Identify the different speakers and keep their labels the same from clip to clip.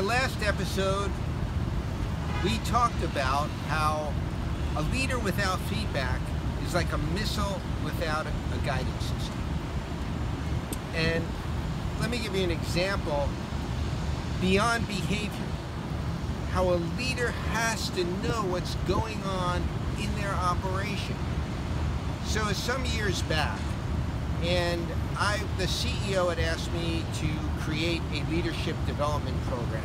Speaker 1: our last episode, we talked about how a leader without feedback is like a missile without a guidance system. And let me give you an example beyond behavior. How a leader has to know what's going on in their operation. So some years back, and the CEO had asked me to create a leadership development program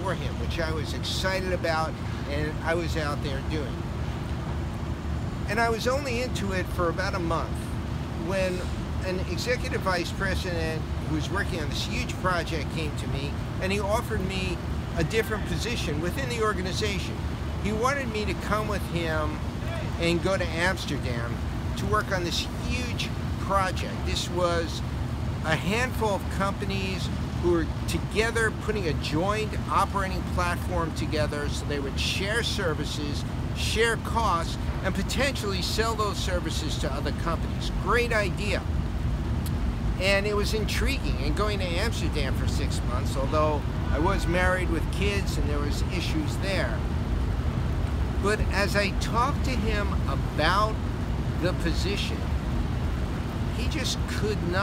Speaker 1: for him, which I was excited about, and I was out there doing. And I was only into it for about a month when an executive vice president who was working on this huge project came to me, and he offered me a different position within the organization. He wanted me to come with him and go to Amsterdam to work on this huge project. This was a handful of companies who were together putting a joint operating platform together so they would share services, share costs, and potentially sell those services to other companies. Great idea. And it was intriguing. And going to Amsterdam for 6 months, although I was married with kids and there was issues there. But as I talked to him about the position, he just couldn't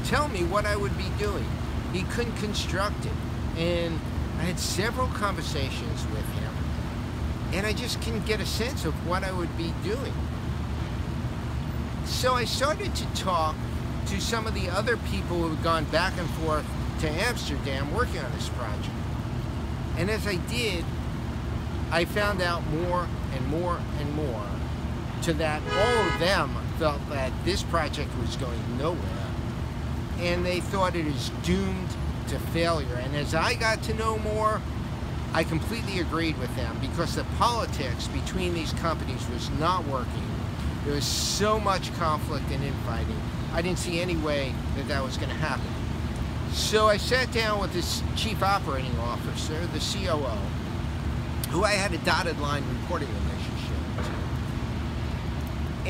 Speaker 1: tell me what I would be doing. He couldn't construct it. And I had several conversations with him, and I just couldn't get a sense of what I would be doing. So I started to talk to some of the other people who had gone back and forth to Amsterdam working on this project. And as I did, I found out more and more and more to that all of them felt that this project was going nowhere, and they thought it is doomed to failure. And as I got to know more, I completely agreed with them, because the politics between these companies was not working. There was so much conflict and infighting. I didn't see any way that that was going to happen. So I sat down with this chief operating officer, the COO, who I had a dotted line reporting relationship to.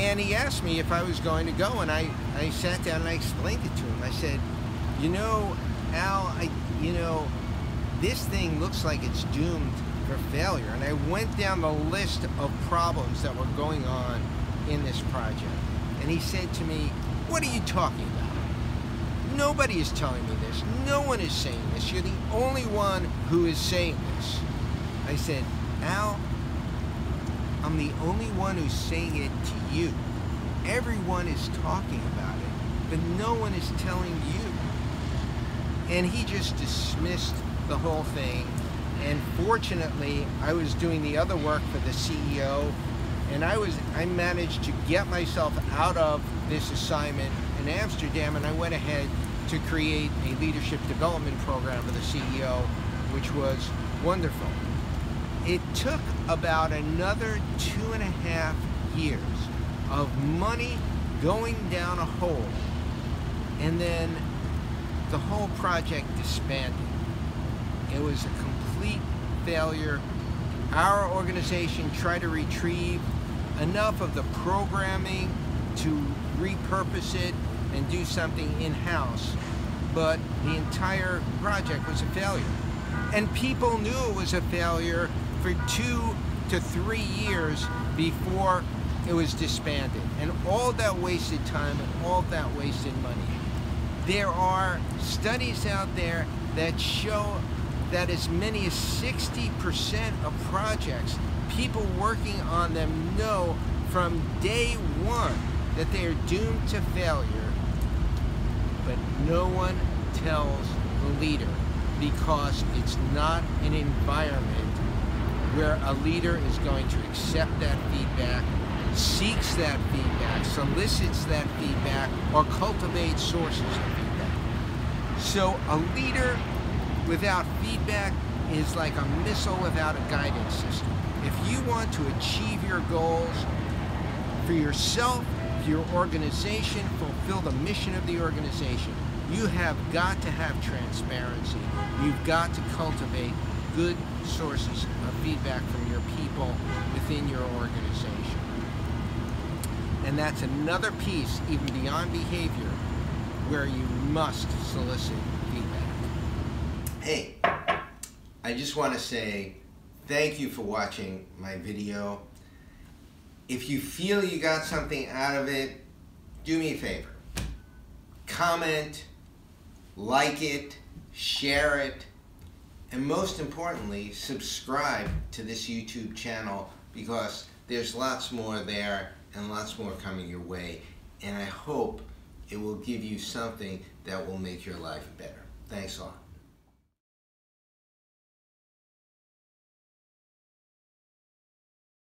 Speaker 1: And he asked me if I was going to go, and I sat down and I explained it to him. I said, you know, Al, this thing looks like it's doomed for failure. And I went down the list of problems that were going on in this project. And he said to me, what are you talking about? Nobody is telling me this. No one is saying this. You're the only one who is saying this. I said, Al, I'm the only one who's saying it to you. Everyone is talking about it, but no one is telling you. And he just dismissed the whole thing. And fortunately, I was doing the other work for the CEO, and I managed to get myself out of this assignment in Amsterdam, and I went ahead to create a leadership development program for the CEO, which was wonderful. It took about another 2.5 years of money going down a hole, and then the whole project disbanded. It was a complete failure. Our organization tried to retrieve enough of the programming to repurpose it and do something in-house, but the entire project was a failure. And people knew it was a failure for 2 to 3 years before it was disbanded. And all that wasted time and all that wasted money. There are studies out there that show that as many as 60% of projects, people working on them know from day one that they are doomed to failure, but no one tells the leader, because it's not an environment where a leader is going to accept that feedback, seeks that feedback, solicits that feedback, or cultivates sources of feedback. So a leader without feedback is like a missile without a guidance system. If you want to achieve your goals for yourself, for your organization, fulfill the mission of the organization, you have got to have transparency. You've got to cultivate good sources of feedback from your people within your organization. And that's another piece, even beyond behavior, where you must solicit feedback. Hey, I just want to say thank you for watching my video. If you feel you got something out of it, do me a favor. Comment, like it, share it, and most importantly, subscribe to this YouTube channel, because there's lots more there and lots more coming your way, and I hope it will give you something that will make your life better. Thanks a lot.